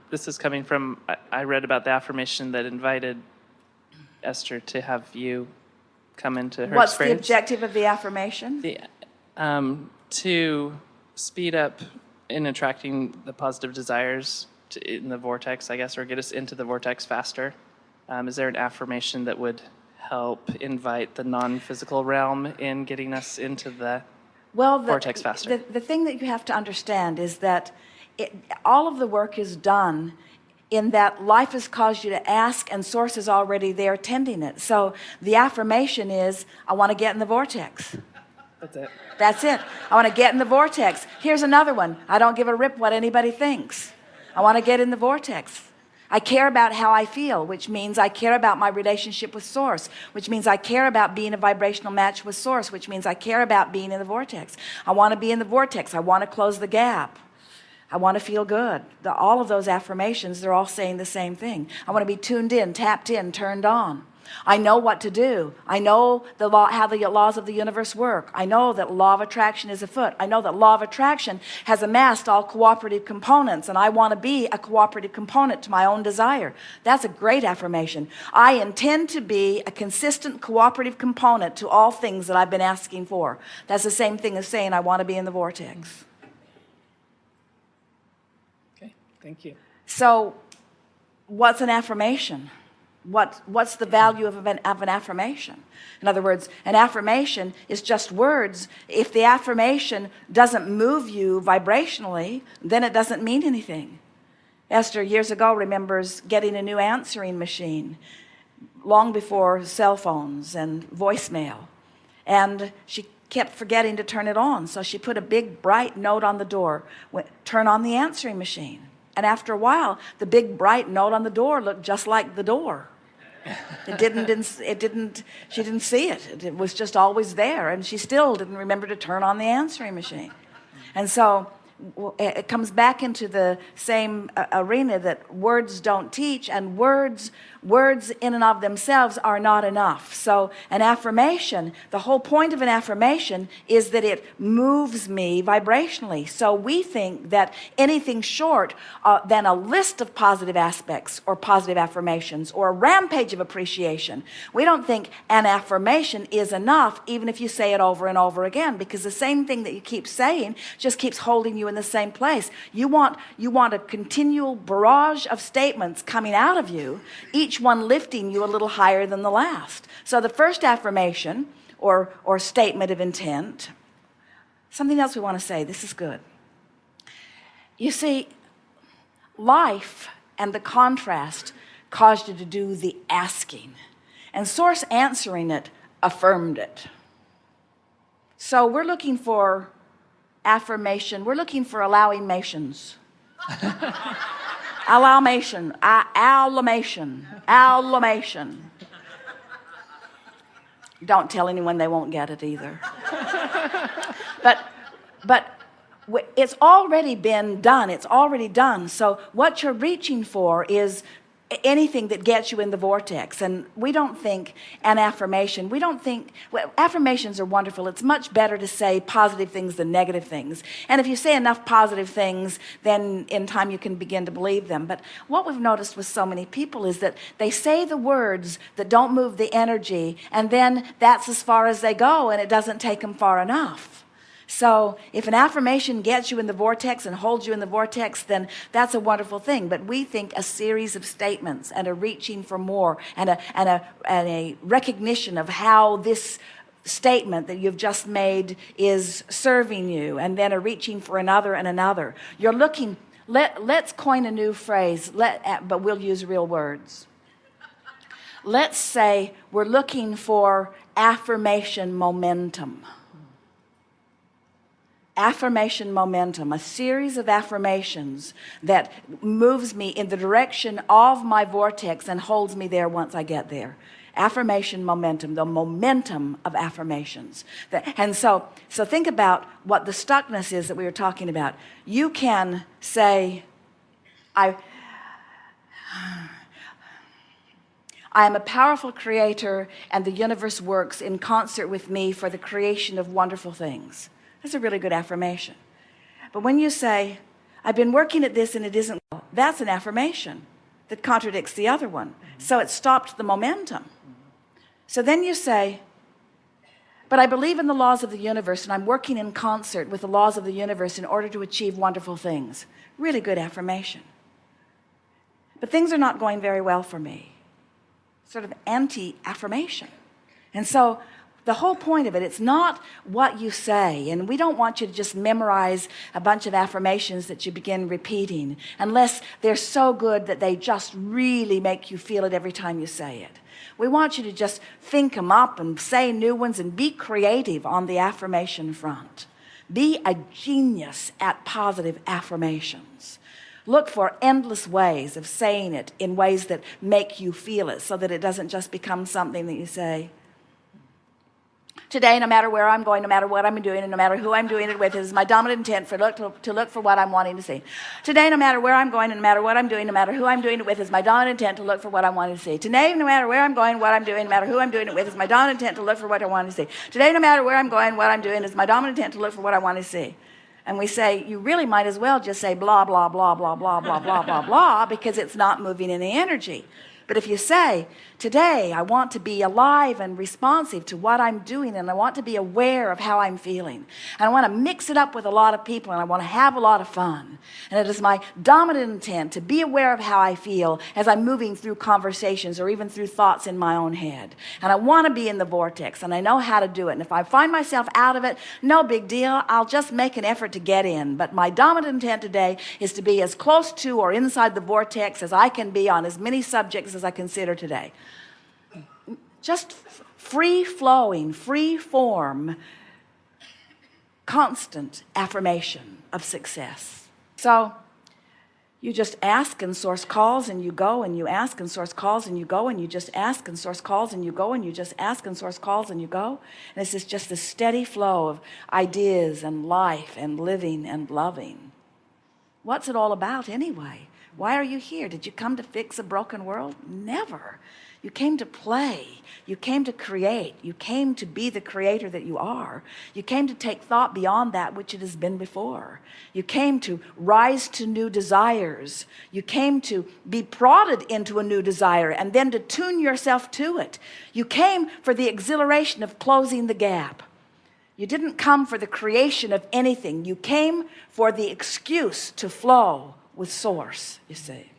This is coming from, I read about the affirmation that invited Esther to have you come into her What's experience. the objective of the affirmation? To speed up in attracting the positive desires in the vortex, I guess, or get us into the vortex faster. Is there an affirmation that would help invite the non-physical realm in getting us into the vortex faster? The thing that you have to understand is that all of the work is done in that life has caused you to ask and source is already there tending it. So the affirmation is, I want to get in the vortex. That's it. That's it. I want to get in the vortex. Here's another one. I don't give a rip what anybody thinks. I want to get in the vortex. I care about how I feel, which means I care about my relationship with Source, which means I care about being a vibrational match with Source, which means I care about being in the vortex. I want to be in the vortex. I want to close the gap. I want to feel good. All of those affirmations, they're all saying the same thing. I want to be tuned in, tapped in, turned on. I know what to do. I know how the laws of the universe work. I know that law of attraction is afoot. I know that law of attraction has amassed all cooperative components, and I want to be a cooperative component to my own desire. That's a great affirmation. I intend to be a consistent cooperative component to all things that I've been asking for. That's the same thing as saying I want to be in the vortex. Okay, thank you. So what's an affirmation? What's the value of an affirmation? In other words, an affirmation is just words. If the affirmation doesn't move you vibrationally, then it doesn't mean anything. Esther years ago remembers getting a new answering machine long before cell phones and voicemail, and she kept forgetting to turn it on. So she put a big bright note on the door, turn on the answering machine. And after a while, the big bright note on the door looked just like the door. She didn't see it. It was just always there, and she still didn't remember to turn on the answering machine. And so it comes back into the same arena that words don't teach, and words in and of themselves are not enough. So an affirmation, the whole point of an affirmation is that it moves me vibrationally. So we think that anything short than a list of positive aspects or positive affirmations or a rampage of appreciation, we don't think an affirmation is enough, even if you say it over and over again, because the same thing that you keep saying just keeps holding you in the same place. You want a continual barrage of statements coming out of you, each one lifting you a little higher than the last. So the first affirmation or statement of intent, something else we want to say, this is good. You see, life and the contrast caused you to do the asking, and Source answering it affirmed it. So we're looking for affirmation. We're looking for allowing-mations. Allowmation. Don't tell anyone, they won't get it either. But it's already been done. It's already done. So what you're reaching for is anything that gets you in the vortex. And we don't think an affirmation, affirmations are wonderful. It's much better to say positive things than negative things. And if you say enough positive things, then in time you can begin to believe them. But what we've noticed with so many people is that they say the words that don't move the energy, and then that's as far as they go, and it doesn't take them far enough. So if an affirmation gets you in the vortex and holds you in the vortex, then that's a wonderful thing. But we think a series of statements and a reaching for more and a recognition of how this statement that you've just made is serving you, and then a reaching for another and another. You're looking, let's coin a new phrase, but we'll use real words. Let's say we're looking for affirmation momentum. Affirmation momentum, a series of affirmations that moves me in the direction of my vortex and holds me there once I get there. Affirmation momentum, the momentum of affirmations. And so think about what the stuckness is that we were talking about. You can say, I am a powerful creator, and the universe works in concert with me for the creation of wonderful things. That's a really good affirmation. But when you say, I've been working at this and it isn't well. That's an affirmation that contradicts the other one. So it stopped the momentum. So then you say, but I believe in the laws of the universe and I'm working in concert with the laws of the universe in order to achieve wonderful things. Really good affirmation. But things are not going very well for me. Sort of anti-affirmation. And so the whole point of it, it's not what you say. And we don't want you to just memorize a bunch of affirmations that you begin repeating unless they're so good that they just really make you feel it every time you say it. We want you to just think them up and say new ones and be creative on the affirmation front. Be a genius at positive affirmations. Look for endless ways of saying it in ways that make you feel it so that it doesn't just become something that you say, today, no matter where I'm going, no matter what I'm doing, and no matter who I'm doing it with, it is my dominant intent to look for what I'm wanting to see. Today, no matter where I'm going, and no matter what I'm doing, no matter who I'm doing it with, is my dominant intent to look for what I'm wanting to see. Today, no matter where I'm going, what I'm doing, no matter who I'm doing it with, is my dominant intent to look for what I want to see. Today, no matter where I'm going, what I'm doing, is my dominant intent to look for what I want to see. And we say, you really might as well just say blah, blah, blah, blah, blah, blah, blah, blah, blah, because it's not moving any energy. But if you say, today I want to be alive and responsive to what I'm doing, and I want to be aware of how I'm feeling, and I want to mix it up with a lot of people, and I want to have a lot of fun, and it is my dominant intent to be aware of how I feel as I'm moving through conversations or even through thoughts in my own head, and I want to be in the vortex, and I know how to do it, and if I find myself out of it, no big deal, I'll just make an effort to get in. But my dominant intent today is to be as close to or inside the vortex as I can be on as many subjects as I consider today. Just free-flowing, free-form, constant affirmation of success. So you just ask and source calls and you go, and you ask and source calls and you go, and you just ask and source calls and you go, and you just ask and source calls and you go. And this is just a steady flow of ideas and life and living and loving. What's it all about anyway? Why are you here? Did you come to fix a broken world? Never. You came to play. You came to create. You came to be the creator that you are. You came to take thought beyond that which it has been before. You came to rise to new desires. You came to be prodded into a new desire and then to tune yourself to it. You came for the exhilaration of closing the gap. You didn't come for the creation of anything. You came for the excuse to flow with source, you see.